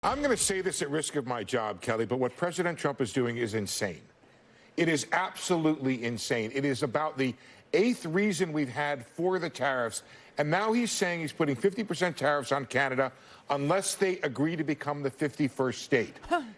I'm going to say this at risk of my job, Kelly, but what President Trump is doing is insane. It is absolutely insane. It is about the 8th reason we've had for the tariffs, and now he's saying he's putting 50% tariffs on Canada unless they agree to become the 51st state.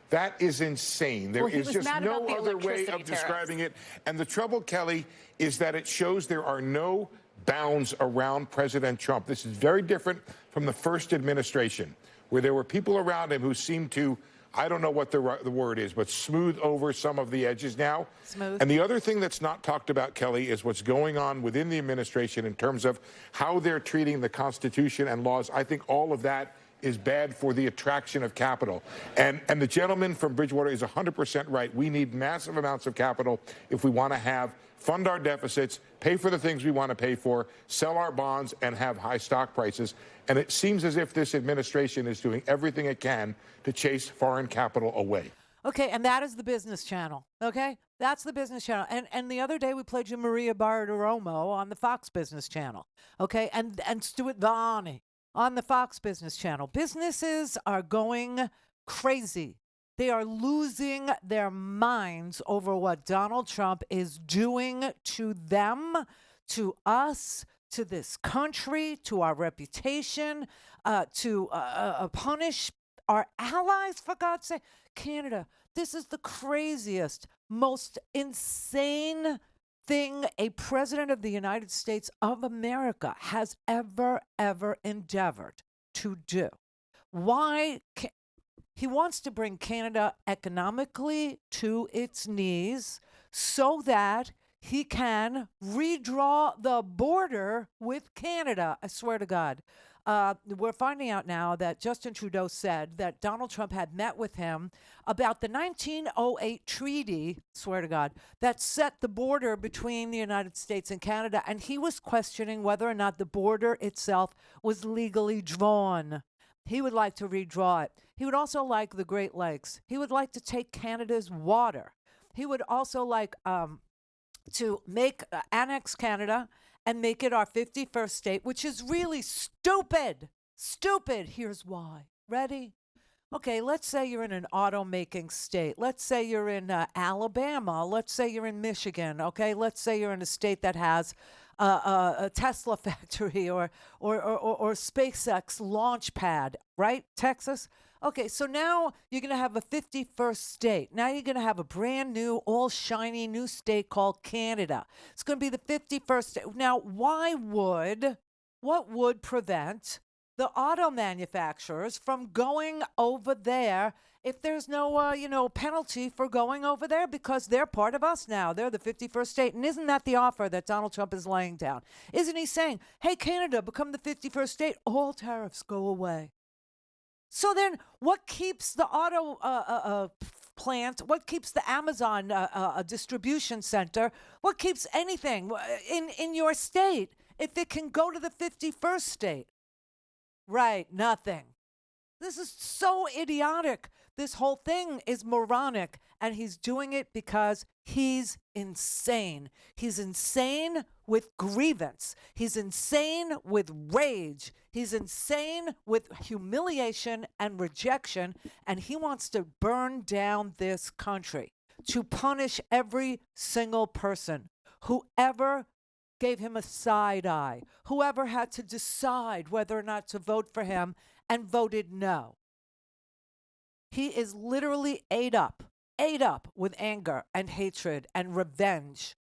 That is insane. There is just no other way of describing it. And the trouble, Kelly, is that it shows there are no bounds around President Trump. This is very different from the first administration, where there were people around him who seemed to, I don't know what the word is, but smooth over some of the edges now. Smooth. And the other thing that's not talked about, Kelly, is what's going on within the administration in terms of how they're treating the Constitution and laws. I think all of that is bad for the attraction of capital. And the gentleman from Bridgewater is 100% right. We need massive amounts of capital if we want to fund our deficits, pay for the things we want to pay for, sell our bonds, and have high stock prices. And it seems as if this administration is doing everything it can to chase foreign capital away. Okay, and that is the business channel, okay? That's the business channel. And the other day we played you Maria Bartiromo on the Fox Business Channel, okay? And Stuart Varney on the Fox Business Channel. Businesses are going crazy. They are losing their minds over what Donald Trump is doing to them, to us, to this country, to our reputation, to punish our allies, for God's sake. Canada, this is the craziest, most insane thing a president of the United States of America has ever endeavored to do. Why? He wants to bring Canada economically to its knees so that he can redraw the border with Canada. I swear to God. We're finding out now that Justin Trudeau said that Donald Trump had met with him about the 1908 treaty, swear to God, that set the border between the United States and Canada. And he was questioning whether or not the border itself was legally drawn. He would like to redraw it. He would also like the Great Lakes. He would like to take Canada's water. He would also like to annex Canada and make it our 51st state, which is really stupid. Stupid. Here's why. Ready? Okay, let's say you're in an automaking state. Let's say you're in Alabama. Let's say you're in Michigan. Okay, let's say you're in a state that has a Tesla factory or SpaceX launch pad, right? Texas. Okay, so now you're going to have a 51st state. Now you're going to have a brand new, all shiny new state called Canada. It's going to be the 51st state. Now, what would prevent the auto manufacturers from going over there if there's no, penalty for going over there, because they're part of us now. They're the 51st state. And isn't that the offer that Donald Trump is laying down? Isn't he saying, hey, Canada, become the 51st state, all tariffs go away? So then what keeps the auto plant, what keeps the Amazon distribution center, what keeps anything in your state if it can go to the 51st state? Right, nothing. This is so idiotic. This whole thing is moronic, and he's doing it because he's insane. He's insane with grievance. He's insane with rage. He's insane with humiliation and rejection, and he wants to burn down this country to punish every single person who ever gave him a side eye, whoever had to decide whether or not to vote for him and voted no. He is literally ate up with anger and hatred and revenge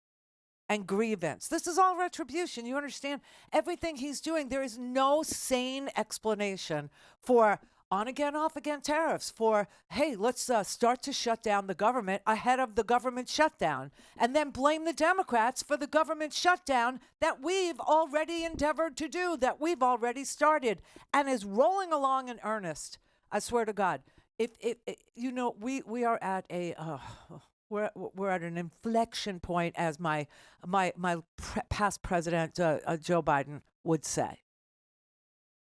and grievance. This is all retribution. You understand? Everything he's doing, there is no sane explanation for on again, off again tariffs, for, hey, let's start to shut down the government ahead of the government shutdown, and then blame the Democrats for the government shutdown that we've already endeavored to do, that we've already started, and is rolling along in earnest. I swear to God. We are at we're at an inflection point, as my past president Joe Biden would say.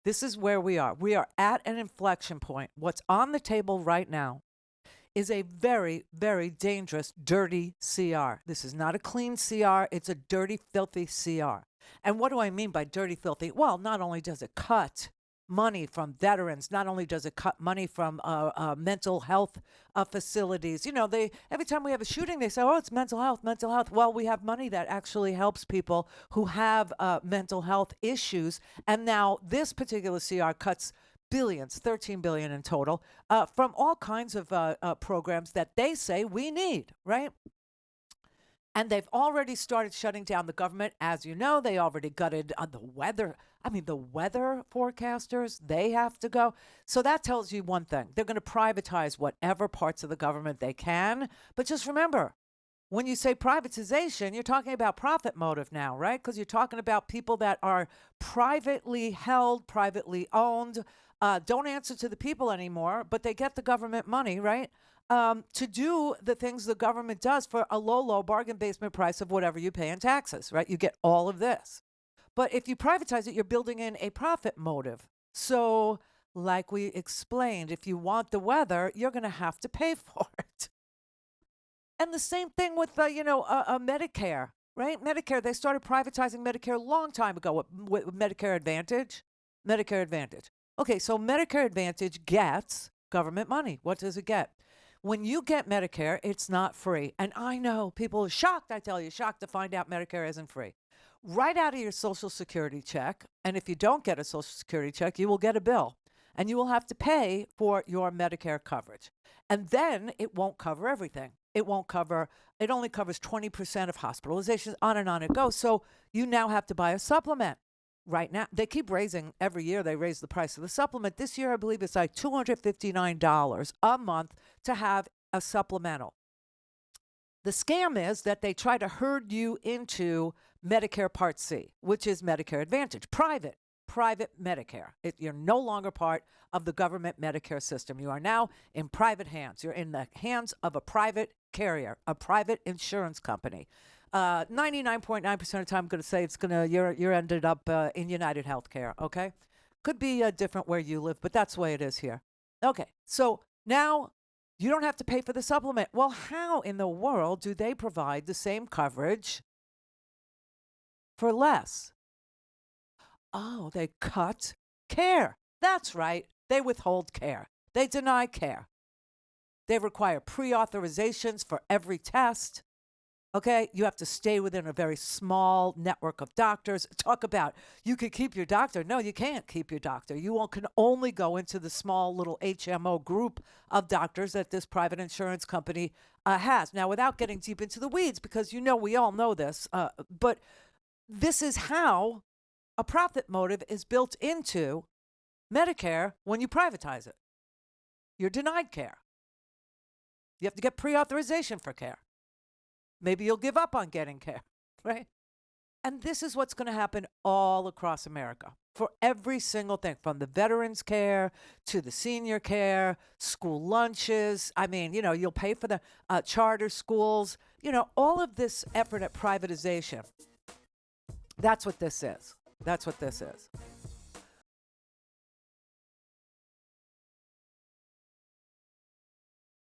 This is where we are. We are at an inflection point. What's on the table right now is a very, very dangerous, dirty CR. This is not a clean CR. It's a dirty, filthy CR. And what do I mean by dirty, filthy? Well, not only does it cut money from veterans. Not only does it cut money from mental health facilities, they every time we have a shooting, they say, "Oh, it's mental health, mental health." Well, we have money that actually helps people who have mental health issues, and now this particular CR cuts billions, 13 billion in total, from all kinds of programs that they say we need, right? And they've already started shutting down the government. As you know, they already gutted on the weather. I mean, the weather forecasters, they have to go. So that tells you one thing. They're going to privatize whatever parts of the government they can. But just remember, when you say privatization, you're talking about profit motive now, right? Because you're talking about people that are privately held, privately owned, don't answer to the people anymore, but they get the government money, right? To do the things the government does for a low bargain basement price of whatever you pay in taxes, right? You get all of this. But if you privatize it, you're building in a profit motive. So, like we explained, if you want the weather, you're going to have to pay for it. And the same thing with, Medicare, right? Medicare, they started privatizing Medicare a long time ago with Medicare Advantage. Medicare Advantage. Okay, so Medicare Advantage gets government money. What does it get? When you get Medicare, it's not free. And I know people are shocked, I tell you, shocked to find out Medicare isn't free. Right out of your Social Security check, and if you don't get a Social Security check, you will get a bill. And you will have to pay for your Medicare coverage. And then it won't cover everything. It only covers 20% of hospitalizations, on and on it goes. So you now have to buy a supplement. Right now, they keep raising every year. They raise the price of the supplement. This year, I believe it's like $259 a month to have a supplemental. The scam is that they try to herd you into Medicare Part C, which is Medicare Advantage, private Medicare. You're no longer part of the government Medicare system. You are now in private hands. You're in the hands of a private carrier, a private insurance company. 99.9% of the time, I'm going to say you're ended up in United Healthcare, okay? Could be different where you live, but that's the way it is here. Okay, so now you don't have to pay for the supplement. Well, how in the world do they provide the same coverage for less? Oh, they cut care. That's right. They withhold care. They deny care. They require pre-authorizations for every test. Okay, you have to stay within a very small network of doctors. Talk about you could keep your doctor. No, you can't keep your doctor. You can only go into the small little HMO group of doctors that this private insurance company has. Now, without getting deep into the weeds, because we all know this, but this is how a profit motive is built into Medicare when you privatize it. You're denied care. You have to get pre-authorization for care. Maybe you'll give up on getting care, right? And this is what's going to happen all across America for every single thing, from the veterans care to the senior care, school lunches. I mean, you'll pay for the charter schools, all of this effort at privatization. That's what this is. That's what this is.